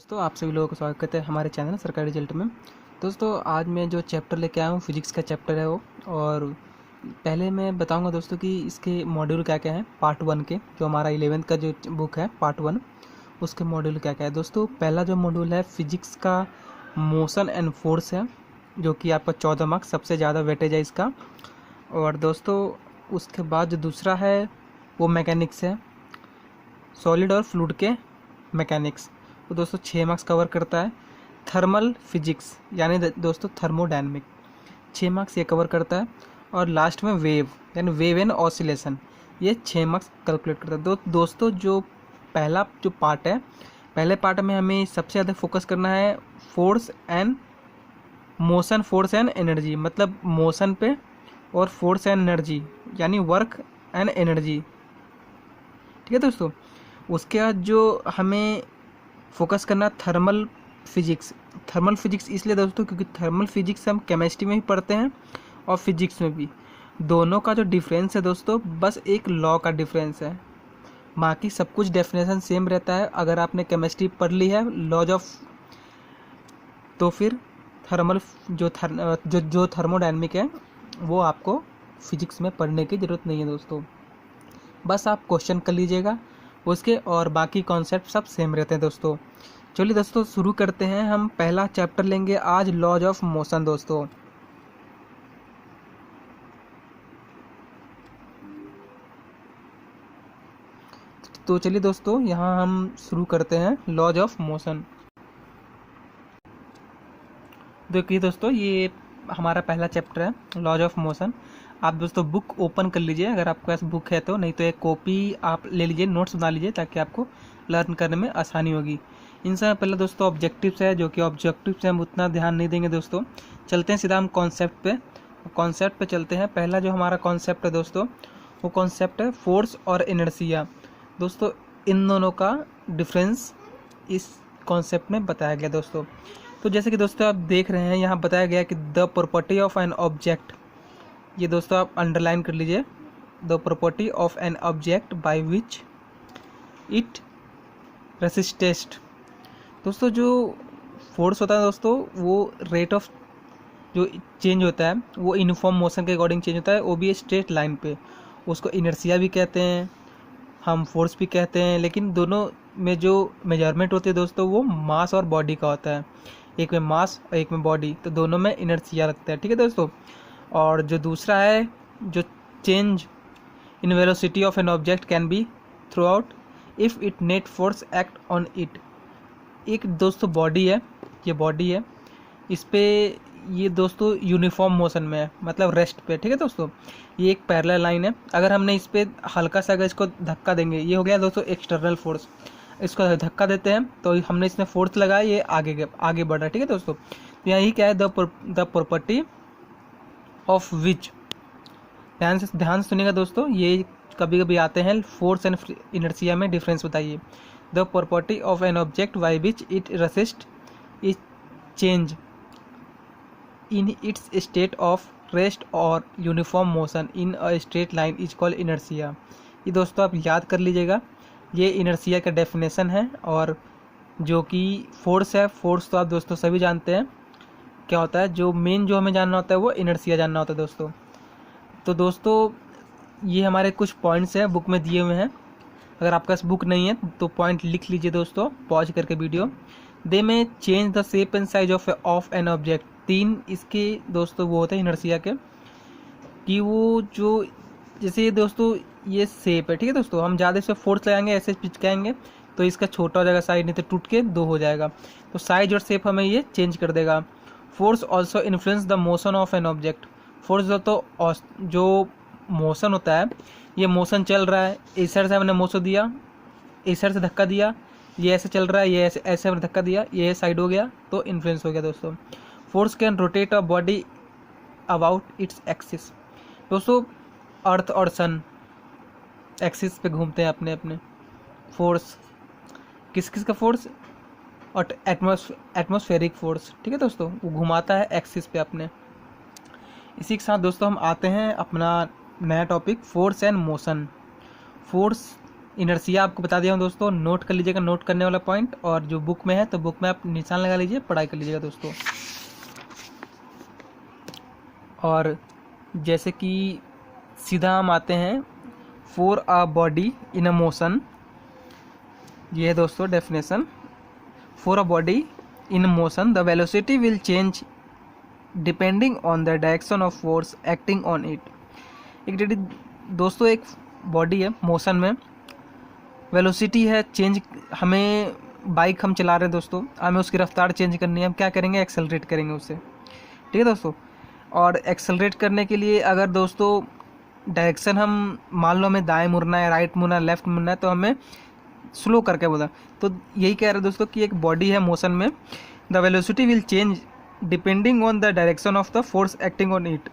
दोस्तों आप सभी लोगों का स्वागत है हमारे चैनल सरकारी रिजल्ट में। दोस्तों आज मैं जो चैप्टर लेके आया हूँ फिजिक्स का चैप्टर है वो। और पहले मैं बताऊंगा दोस्तों कि इसके मॉड्यूल क्या क्या हैं। पार्ट 1 के जो हमारा 11th का जो बुक है पार्ट 1 उसके मॉड्यूल क्या क्या है। दोस्तों पहला जो मॉड्यूल है फिजिक्स का मोशन एंड फोर्स है, जो कि आपका 14 मार्क्स सबसे ज़्यादा वेटेज है इसका। और दोस्तों उसके बाद जो दूसरा है वो मैकेनिक्स है, सॉलिड और फ्लूइड के मैकेनिक्स। तो दोस्तों 6 मार्क्स कवर करता है। थर्मल फिजिक्स यानी दोस्तों थर्मोडायनेमिक 6 मार्क्स ये कवर करता है। और लास्ट में वेव यानी वेव एंड ऑसिलेशन, ये 6 मार्क्स कैलकुलेट करता है। दोस्तों जो पहला जो पार्ट है, पहले पार्ट में हमें सबसे ज़्यादा फोकस करना है force and motion, force and energy, मतलब मोशन पे और फोर्स एंड एनर्जी यानी वर्क एंड एनर्जी। ठीक है दोस्तों, उसके बाद जो हमें फोकस करना थर्मल फिजिक्स। थर्मल फिजिक्स इसलिए दोस्तों क्योंकि थर्मल फिजिक्स हम केमिस्ट्री में भी पढ़ते हैं और फिजिक्स में भी। दोनों का जो डिफरेंस है दोस्तों बस एक लॉ का डिफरेंस है, बाकी सब कुछ डेफिनेशन सेम रहता है। अगर आपने केमिस्ट्री पढ़ ली है लॉज ऑफ, तो फिर थर्मल जो थर्मोडायनेमिक है वो आपको फिजिक्स में पढ़ने की ज़रूरत नहीं है दोस्तों। बस आप क्वेश्चन कर लीजिएगा उसके, और बाकी कॉन्सेप्ट सब सेम रहते हैं दोस्तों। चलिए दोस्तों शुरू करते हैं। हम पहला चैप्टर लेंगे आज लॉज ऑफ मोशन दोस्तों। तो चलिए दोस्तों यहाँ हम शुरू करते हैं लॉज ऑफ मोशन। देखिए दोस्तों ये हमारा पहला चैप्टर है लॉज ऑफ मोशन। आप दोस्तों बुक ओपन कर लीजिए अगर आपके पास बुक है तो, नहीं तो एक कॉपी आप ले लीजिए, नोट्स बना लीजिए ताकि आपको लर्न करने में आसानी होगी। इनसे पहले दोस्तों ऑब्जेक्टिव्स है, जो कि ऑब्जेक्टिव्स है हम उतना ध्यान नहीं देंगे दोस्तों। चलते हैं सीधा हम कॉन्सेप्ट पे चलते हैं। पहला जो हमारा कॉन्सेप्ट है दोस्तों वो कॉन्सेप्ट है फोर्स और इनर्शिया। दोस्तों इन दोनों का डिफरेंस इस कॉन्सेप्ट में बताया गया दोस्तों। तो जैसे कि दोस्तों आप देख रहे हैं यहाँ बताया गया कि the property of an object, ये दोस्तों आप अंडरलाइन कर लीजिए, the property of an object by which it resists. दोस्तों जो फोर्स होता है दोस्तों वो रेट ऑफ जो चेंज होता है वो यूनिफॉर्म मोशन के अकॉर्डिंग चेंज होता है, वो भी स्ट्रेट लाइन पे। उसको इनर्शिया भी कहते हैं, हम फोर्स भी कहते हैं, लेकिन दोनों में जो मेजरमेंट होती है दोस्तों वो मास और बॉडी का होता है। एक में मास और एक में बॉडी, तो दोनों में इनर्शिया लगता है। ठीक है दोस्तों, और जो दूसरा है जो change in velocity of an object can be through out if it net force act on it. एक दोस्तों बॉडी है, ये बॉडी है, इस पे ये दोस्तों यूनिफॉर्म मोशन में है, मतलब रेस्ट पे। ठीक है दोस्तों, ये एक पैरेलल लाइन है। अगर हमने इस पे हल्का सा अगर इसको धक्का देंगे, ये हो गया दोस्तों एक्सटर्नल फोर्स। इसको धक्का देते हैं तो हमने इसमें फोर्स लगाया, ये आगे बढ़ रहा है। ठीक है दोस्तों, तो यही क्या है द प्रॉपर्टी ऑफ विच। ध्यान से सुनिएगा दोस्तों, ये कभी कभी आते हैं फोर्स एंड इनर्शिया में डिफरेंस बताइए। The property of an object by which it resist is change in its state of rest और uniform motion in a straight line is called inertia. ये दोस्तों आप याद कर लीजिएगा, ये इनर्शिया का डेफिनेशन है। और जो कि फोर्स है, फोर्स तो आप दोस्तों सभी जानते हैं क्या होता है। जो मेन जो हमें जानना होता है वो इनर्शिया जानना होता है दोस्तों। तो दोस्तों ये हमारे कुछ पॉइंट्स हैं बुक में दिए हुए हैं। अगर आपके पास बुक नहीं है तो पॉइंट लिख लीजिए दोस्तों पॉज करके वीडियो। दे में change the shape and size of an object. 3 इसके दोस्तों वो होते हैं इनर्शिया के, कि वो जो जैसे ये दोस्तों ये शेप है। ठीक है दोस्तों, हम ज़्यादा इस पर फोर्स लगाएंगे, ऐसे पिचकाएंगे तो इसका छोटा हो जाएगा साइड, नहीं तो टूट के 2 हो जाएगा। तो साइज और शेप हमें ये चेंज कर देगा। Force also influence the motion of an object. Force तो जो मोशन होता है, ये मोशन चल रहा है, इस साइड से हमने मोशन दिया, इस साइड से धक्का दिया, ये ऐसे चल रहा है, ये ऐसे हमने धक्का दिया, ये साइड हो गया तो इन्फ्लुएंस हो गया दोस्तों। Force can rotate a body about its axis. दोस्तों अर्थ और सन एक्सिस पे घूमते हैं अपने अपने। फोर्स किस का फोर्स, और एटमॉस्फेरिक फोर्स। ठीक है दोस्तों, वो घुमाता है एक्सिस पे अपने। इसी के साथ दोस्तों हम आते हैं अपना नया topic force and motion. Force inertia आपको बता दिया हूँ दोस्तों, नोट कर लीजिएगा, नोट करने वाला पॉइंट। और जो बुक में है तो बुक में आप निशान लगा लीजिए, पढ़ाई कर लीजिएगा दोस्तों। और जैसे कि सीधा हम आते हैं for a body in a motion, ये है दोस्तों definition. For a body in motion the velocity will change depending on the direction of force acting on it. एक दोस्तों एक बॉडी है मोशन में, वेलोसिटी है चेंज, हमें बाइक हम चला रहे हैं दोस्तों, हमें उसकी रफ्तार चेंज करनी है, हम क्या करेंगे, एक्सेलरेट करेंगे उससे, ठीक है दोस्तों। और एक्सेलरेट करने के लिए अगर दोस्तों डायरेक्शन हम मान लो हमें दाएं मुड़ना है, राइट मुड़ना है, लेफ्ट मुड़ना है, तो हमें स्लो करके बोला। तो यही कह रहे हैं दोस्तों कि एक बॉडी है मोशन में, the velocity will change depending on the direction of the force acting on it.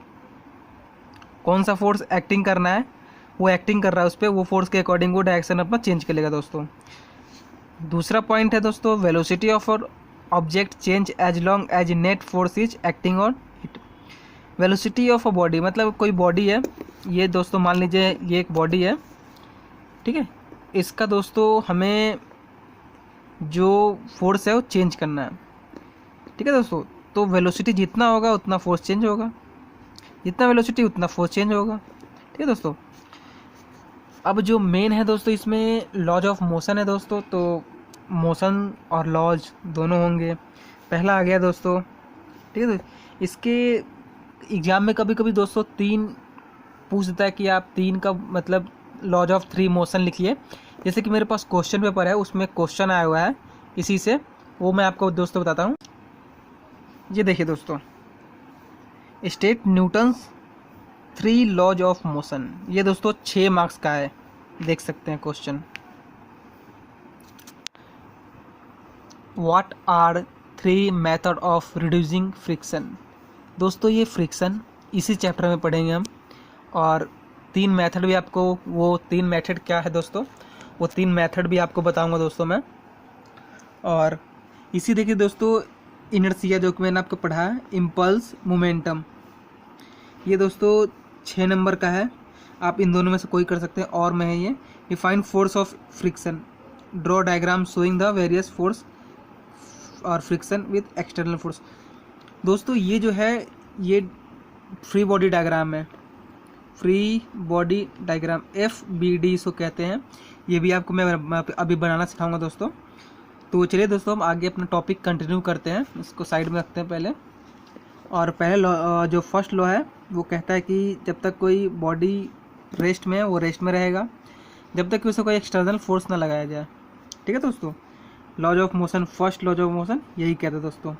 कौन सा फोर्स एक्टिंग करना है, वो एक्टिंग कर रहा है उस पर, वो फोर्स के अकॉर्डिंग वो डायरेक्शन अपना चेंज कर लेगा दोस्तों। दूसरा पॉइंट है दोस्तों, velocity of object change as long as net force is acting on it. Velocity of a body मतलब कोई बॉडी है, ये दोस्तों मान लीजिए ये एक बॉडी है, ठीक है, इसका दोस्तों हमें जो फोर्स है वो चेंज करना है, ठीक है दोस्तों। तो वेलोसिटी जितना होगा उतना फोर्स चेंज होगा, जितना वेलोसिटी उतना फोर्स चेंज होगा, ठीक है दोस्तों। अब जो मेन है दोस्तों इसमें लॉज ऑफ मोशन है दोस्तों, तो मोशन और लॉज दोनों होंगे। पहला आ गया दोस्तों, ठीक है। तो इसके एग्जाम में कभी कभी दोस्तों 3 पूछ देता है कि आप 3 का मतलब लॉज ऑफ 3 मोशन लिखिए। जैसे कि मेरे पास क्वेश्चन पेपर है, उसमें क्वेश्चन आया हुआ है इसी से, वो मैं आपको दोस्तों बताता हूँ। ये देखिए दोस्तों, state Newton's 3 laws of motion, ये दोस्तों 6 मार्क्स का है, देख सकते हैं question. What are 3 method of reducing friction. दोस्तों ये फ्रिक्शन इसी चैप्टर में पढ़ेंगे हम, और 3 मेथड भी आपको, वो 3 मेथड क्या है दोस्तों, वो 3 मेथड भी आपको बताऊंगा दोस्तों मैं। और इसी देखिए दोस्तों इनर्शिया जो कि मैंने आपको पढ़ा है, इम्पल्स मोमेंटम, ये दोस्तों 6 नंबर का है, आप इन दोनों में से कोई कर सकते हैं। और मैं ये define force of friction, draw diagram showing the various force और फ्रिक्शन विद एक्सटर्नल फोर्स। दोस्तों ये जो है ये फ्री बॉडी डायग्राम है, फ्री बॉडी डायग्राम FBD इसको कहते हैं। ये भी आपको मैं अभी बनाना सिखाऊंगा दोस्तों। तो चलिए दोस्तों हम आगे अपना टॉपिक कंटिन्यू करते हैं, इसको साइड में रखते हैं पहले। और पहले जो फर्स्ट लॉ है वो कहता है कि जब तक कोई बॉडी रेस्ट में है वो रेस्ट में रहेगा, जब तक कि उसे कोई एक्सटर्नल फोर्स ना लगाया जाए, ठीक है दोस्तों। Laws of motion, first laws of motion यही कहता है दोस्तों।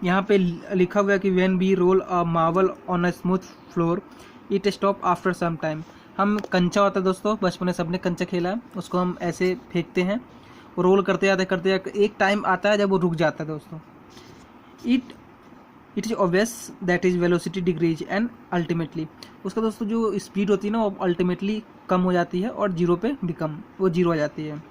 यहाँ पे लिखा हुआ है कि when we roll a marble on a smooth floor it stop after some time. हम कंचा होता है दोस्तों, बचपन में सबने कंचा खेला है, उसको हम ऐसे फेंकते हैं, रोल करते जाते एक टाइम आता है जब वो रुक जाता है दोस्तों। It is obvious that is velocity decrease and ultimately, उसका दोस्तों जो स्पीड होती है ना वो अल्टीमेटली कम हो जाती है और जीरो पे बिकम वो जीरो आ जाती है।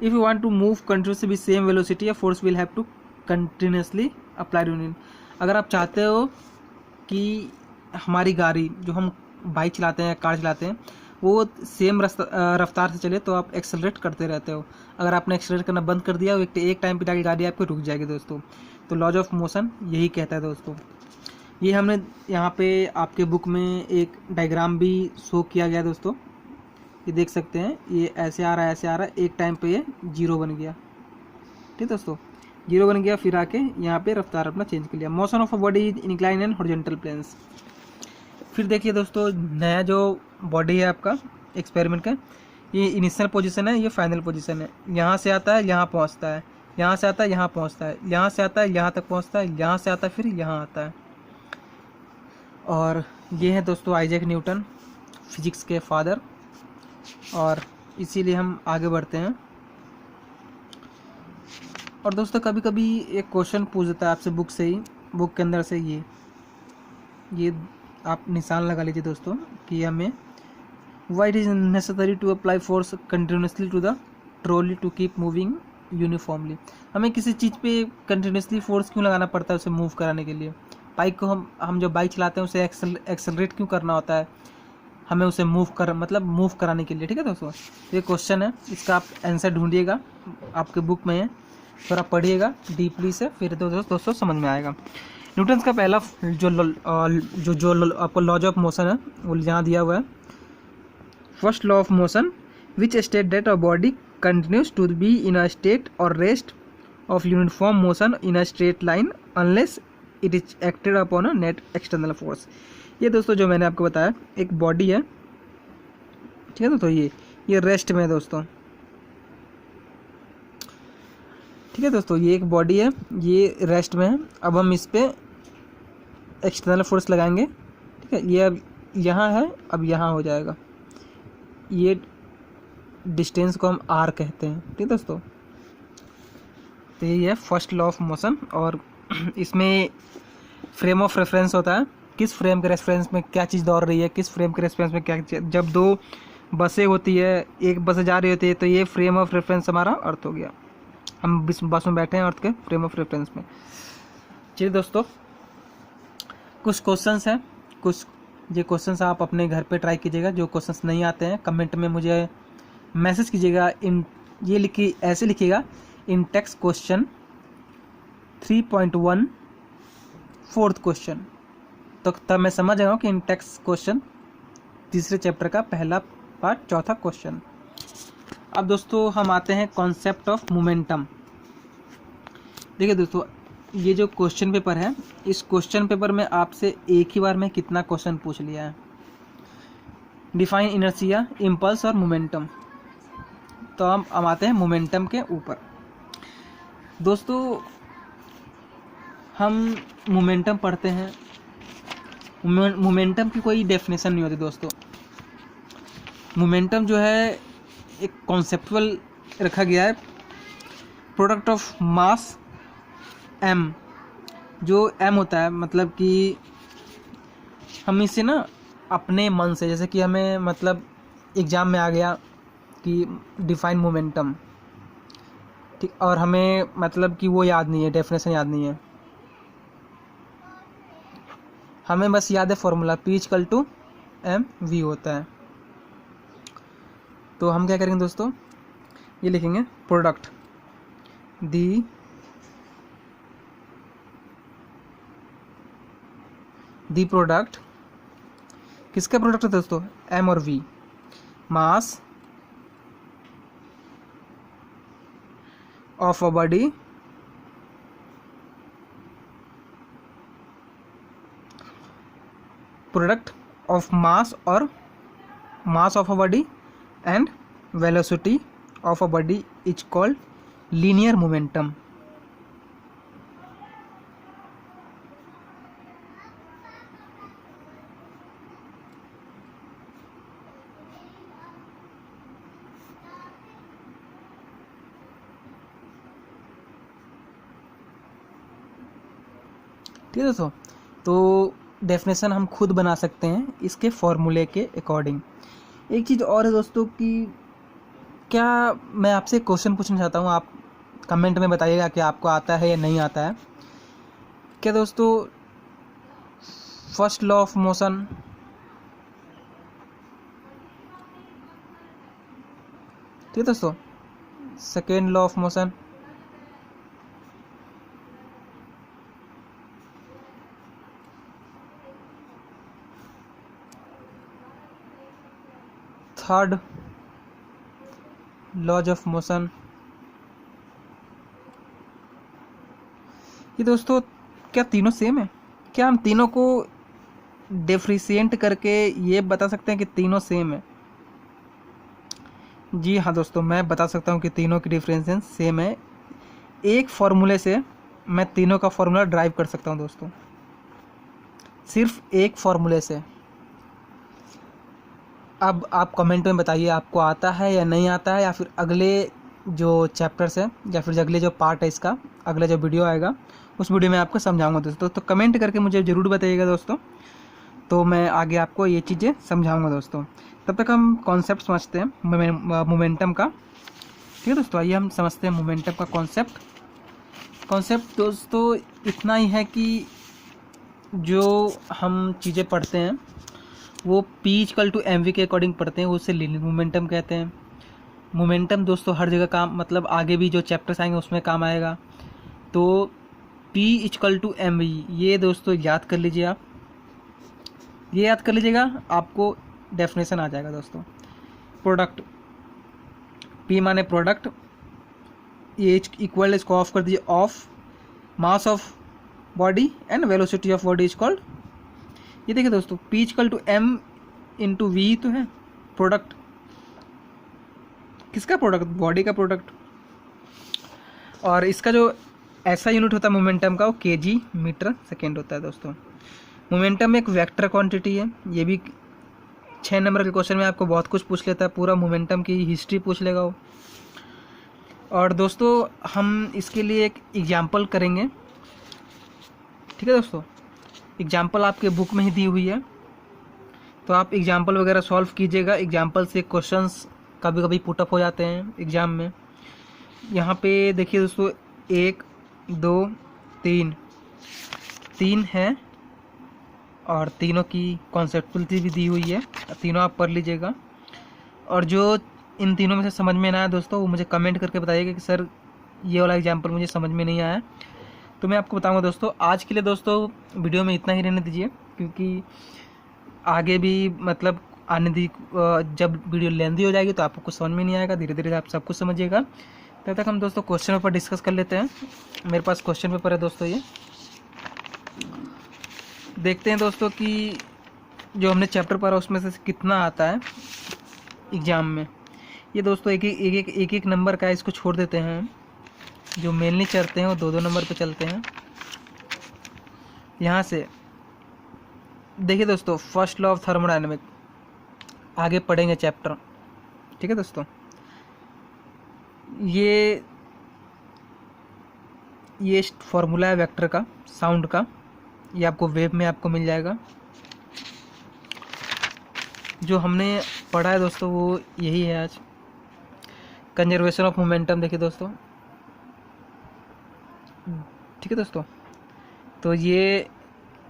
If you want to move continuously with same velocity, force will have to continuously apply union. अगर आप चाहते हो कि हमारी गाड़ी जो हम बाइक चलाते हैं, कार चलाते हैं, वो सेम रफ्तार से चले, तो आप एक्सेलरेट करते रहते हो। अगर आपने एक्सेलरेट करना बंद कर दिया, एक टाइम पे जाके गाड़ी आपकी रुक जाएगी दोस्तों। तो लॉज ऑफ मोशन यही कहता है दोस्तों। ये हमने यहाँ पे आपके बुक में एक डायग्राम भी शो किया गया दोस्तों, ये देख सकते हैं, ये ऐसे आ रहा है, ऐसे आ रहा है, एक टाइम पे ये जीरो बन गया, ठीक दोस्तों, जीरो बन गया, फिर आके यहाँ पे रफ्तार अपना चेंज कर लिया। Motion of a body is incline and horizontal planes. फिर देखिए दोस्तों नया जो बॉडी है आपका एक्सपेरिमेंट का, ये इनिशियल पोजीशन है, ये फाइनल पोजीशन है। यहाँ से आता है यहाँ पहुँचता है, यहाँ से आता है यहाँ पहुँचता है, यहाँ से आता है यहाँ तक पहुँचता है, यहाँ से आता है फिर यहाँ आता है। और ये है दोस्तों आइजैक न्यूटन, फिजिक्स के फादर। और इसीलिए हम आगे बढ़ते हैं। और दोस्तों कभी कभी एक क्वेश्चन पूछ देता है आपसे बुक से ही, बुक के अंदर से, ये आप निशान लगा लीजिए दोस्तों कि हमें why it is necessary to apply force continuously to the trolley to keep moving uniformly. हमें किसी चीज़ पे कंटिन्यूसली फोर्स क्यों लगाना पड़ता है उसे मूव कराने के लिए। बाइक को हम जब बाइक चलाते हैं उसे एक्सेलरेट क्यों करना होता है, हमें उसे मूव कराने के लिए। ठीक है दोस्तों, ये क्वेश्चन है, इसका आप आंसर ढूंढिएगा, आपके बुक में है, थोड़ा पढ़िएगा डीपली से, फिर दोस्तों समझ में आएगा। न्यूटन का पहला जो आपको लॉज ऑफ मोशन है वो यहाँ दिया हुआ है। First law of motion which state that a body continues to be in a state और rest of uniform motion in a straight line unless it is acted upon a net external force. ये दोस्तों जो मैंने आपको बताया, एक body है, ठीक है दोस्तों, ये रेस्ट में है दोस्तों। ठीक है दोस्तों, ये एक बॉडी है, ये रेस्ट में है। अब हम इस पे एक्सटर्नल फोर्स लगाएंगे। ठीक है, ये अब यहाँ है, अब यहाँ हो जाएगा। ये डिस्टेंस को हम आर कहते हैं। ठीक है दोस्तों, तो ये है फर्स्ट लॉ ऑफ मोशन। और इसमें फ्रेम ऑफ रेफरेंस होता है, किस फ्रेम के रेफरेंस में क्या चीज़ दौड़ रही है, किस फ्रेम के रेफरेंस में क्या। जब दो बसें होती है, एक बस जा रही होती है, तो ये फ्रेम ऑफ रेफरेंस हमारा अर्थ हो गया। हम बस में बैठे हैं अर्थ के फ्रेम ऑफ रेफरेंस में। चलिए दोस्तों, कुछ क्वेश्चंस हैं, कुछ ये क्वेश्चंस आप अपने घर पे ट्राई कीजिएगा। जो क्वेश्चंस नहीं आते हैं कमेंट में मुझे मैसेज कीजिएगा। ऐसे लिखिएगा इन टेक्स्ट क्वेश्चन 3.1 फोर्थ क्वेश्चन, तो तब मैं समझ गया हूँ कि इन टेक्स्ट क्वेश्चन तीसरे चैप्टर का पहला पार्ट चौथा क्वेश्चन। अब दोस्तों हम आते हैं कॉन्सेप्ट ऑफ मोमेंटम। देखिए दोस्तों, ये जो क्वेश्चन पेपर है, इस क्वेश्चन पेपर में आपसे एक ही बार में कितना क्वेश्चन पूछ लिया है। डिफाइन इनर्शिया, इम्पल्स और मोमेंटम। तो हम आते हैं मोमेंटम के ऊपर। दोस्तों हम मोमेंटम पढ़ते हैं, मोमेंटम की कोई डेफिनेशन नहीं होती दोस्तों। मोमेंटम जो है एक कॉन्सेप्चुअल रखा गया है, प्रोडक्ट ऑफ मास एम। जो एम होता है मतलब कि हम इसे ना अपने मन से, जैसे कि हमें मतलब एग्ज़ाम में आ गया कि डिफाइन मोमेंटम, ठीक, और हमें मतलब कि वो याद नहीं है, डेफिनेशन याद नहीं है, हमें बस याद है फॉर्मूला P=mv होता है। तो हम क्या करेंगे दोस्तों, ये लिखेंगे प्रोडक्ट दी प्रोडक्ट, किसका प्रोडक्ट है दोस्तों, m और v, mass of a body product of mass और mass of a body and velocity of a body is called linear momentum. ठीक है दोस्तों, तो डेफिनेशन हम खुद बना सकते हैं इसके फॉर्मूले के अकॉर्डिंग। एक चीज़ और है दोस्तों कि क्या मैं आपसे क्वेश्चन पूछना चाहता हूँ, आप कमेंट में बताइएगा कि आपको आता है या नहीं आता है। क्या दोस्तों फर्स्ट लॉ ऑफ मोशन, ठीक है दोस्तों, second law of motion, third laws of motion, ये दोस्तों क्या तीनों सेम है? क्या हम तीनों को डिफरेंशिएट करके ये बता सकते हैं कि तीनों सेम है? जी हाँ दोस्तों, मैं बता सकता हूँ कि तीनों की डिफरेंशिएशन सेम है। एक फॉर्मूले से मैं तीनों का फॉर्मूला ड्राइव कर सकता हूँ दोस्तों, सिर्फ एक फॉर्मूले से। अब आप कमेंट में बताइए आपको आता है या नहीं आता है, या फिर अगले जो चैप्टर्स है या फिर अगले जो पार्ट है इसका, अगला जो वीडियो आएगा उस वीडियो में आपको समझाऊंगा दोस्तों। तो कमेंट करके मुझे ज़रूर बताइएगा दोस्तों, तो मैं आगे आपको ये चीज़ें समझाऊंगा दोस्तों। तब तक हम कॉन्सेप्ट समझते हैं मोमेंटम का। ठीक है दोस्तों, आइए हम समझते हैं मोमेंटम का कॉन्सेप्ट दोस्तों इतना ही है कि जो हम चीज़ें पढ़ते हैं वो P equal to M V के अकॉर्डिंग पढ़ते हैं, उसे लीनियर मोमेंटम कहते हैं। मोमेंटम दोस्तों हर जगह काम, मतलब आगे भी जो चैप्टर्स आएंगे उसमें काम आएगा। तो P equal to M V, ये दोस्तों याद कर लीजिए आप, ये याद कर लीजिएगा, आपको डेफिनेशन आ जाएगा दोस्तों। प्रोडक्ट, पी माने प्रोडक्ट, ये इक्वल इसको ऑफ कर दीजिए, off mass of body and velocity of body is called. ये देखिए दोस्तों, P equal to M into V तो है प्रोडक्ट, किसका प्रोडक्ट, बॉडी का प्रोडक्ट। और इसका जो ऐसा यूनिट होता है मोमेंटम का, वो केजी मीटर सेकेंड होता है दोस्तों। मोमेंटम एक वेक्टर क्वांटिटी है, ये भी 6 नंबर के क्वेश्चन में आपको बहुत कुछ पूछ लेता है, पूरा मोमेंटम की हिस्ट्री पूछ लेगा वो। और दोस्तों हम इसके लिए एक एग्जाम्पल करेंगे, ठीक है दोस्तों। एग्जाम्पल आपके बुक में ही दी हुई है, तो आप एग्जाम्पल वगैरह सॉल्व कीजिएगा। एग्जाम्पल से क्वेश्चंस कभी कभी पुटअप हो जाते हैं एग्ज़ाम में। यहाँ पे देखिए दोस्तों, 1 2 3 है, और तीनों की कॉन्सेप्चुअलिटी भी दी हुई है, तीनों आप पढ़ लीजिएगा। और जो इन तीनों में से समझ में ना आया दोस्तों, वो मुझे कमेंट करके बताइएगा कि सर ये वाला एग्जाम्पल मुझे समझ में नहीं आया, तो मैं आपको बताऊंगा दोस्तों। आज के लिए दोस्तों वीडियो में इतना ही रहने दीजिए, क्योंकि आगे भी मतलब आने दी, जब वीडियो लेंदी हो जाएगी तो आपको कुछ समझ में नहीं आएगा, धीरे धीरे आप सब कुछ समझिएगा। तब तक हम दोस्तों क्वेश्चन पेपर डिस्कस कर लेते हैं। मेरे पास क्वेश्चन पेपर है दोस्तों, ये देखते हैं दोस्तों कि जो हमने चैप्टर पढ़ा उसमें से कितना आता है एग्ज़ाम में। ये दोस्तों एक एक नंबर का है, इसको छोड़ देते हैं। जो मेनली चलते हैं वो 2 नंबर पे चलते हैं। यहाँ से देखिए दोस्तों, फर्स्ट लॉ ऑफ थर्मोडायनेमिक आगे पढ़ेंगे चैप्टर, ठीक है दोस्तों। ये फॉर्मूला है वेक्टर का, साउंड का, ये आपको वेब में आपको मिल जाएगा। जो हमने पढ़ा है दोस्तों वो यही है आज। कंजर्वेशन ऑफ मोमेंटम देखिए दोस्तों, ठीक है दोस्तों। तो ये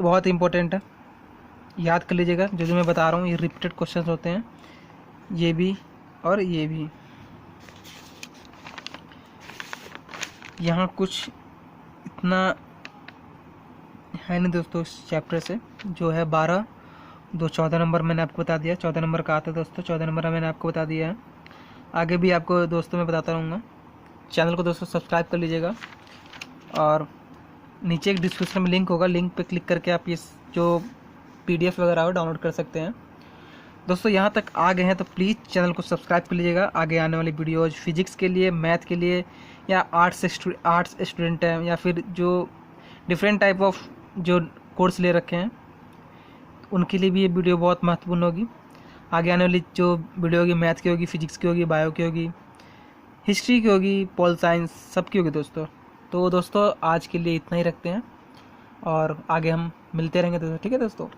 बहुत इम्पोर्टेंट है, याद कर लीजिएगा। जो जो मैं बता रहा हूँ ये रिपीटेड क्वेश्चंस होते हैं, ये भी और ये भी। यहाँ कुछ इतना है नहीं दोस्तों इस चैप्टर से, जो है 12 2 14 नंबर मैंने आपको बता दिया। 14 नंबर का आता है दोस्तों, 14 नंबर मैंने आपको बता दिया है। आगे भी आपको दोस्तों मैं बताता रहूँगा। चैनल को दोस्तों सब्सक्राइब कर लीजिएगा, और नीचे एक डिस्क्रिप्शन में लिंक होगा, लिंक पे क्लिक करके आप ये जो PDF वगैरह हो डाउनलोड कर सकते हैं। दोस्तों यहाँ तक आ गए हैं तो प्लीज़ चैनल को सब्सक्राइब कर लीजिएगा। आगे आने वाली वीडियोज़ फिजिक्स के लिए, मैथ के लिए, या आर्ट्स स्टूडेंट हैं, या फिर जो डिफरेंट टाइप ऑफ जो कोर्स ले रखे हैं, उनके लिए भी ये वीडियो बहुत महत्वपूर्ण होगी। आगे आने वाली जो वीडियो होगी, मैथ की होगी, फिजिक्स की होगी, बायो की होगी, हिस्ट्री की होगी, पॉल साइंस, सबकी होगी दोस्तों। तो दोस्तों आज के लिए इतना ही रखते हैं, और आगे हम मिलते रहेंगे दोस्तों, ठीक है दोस्तों।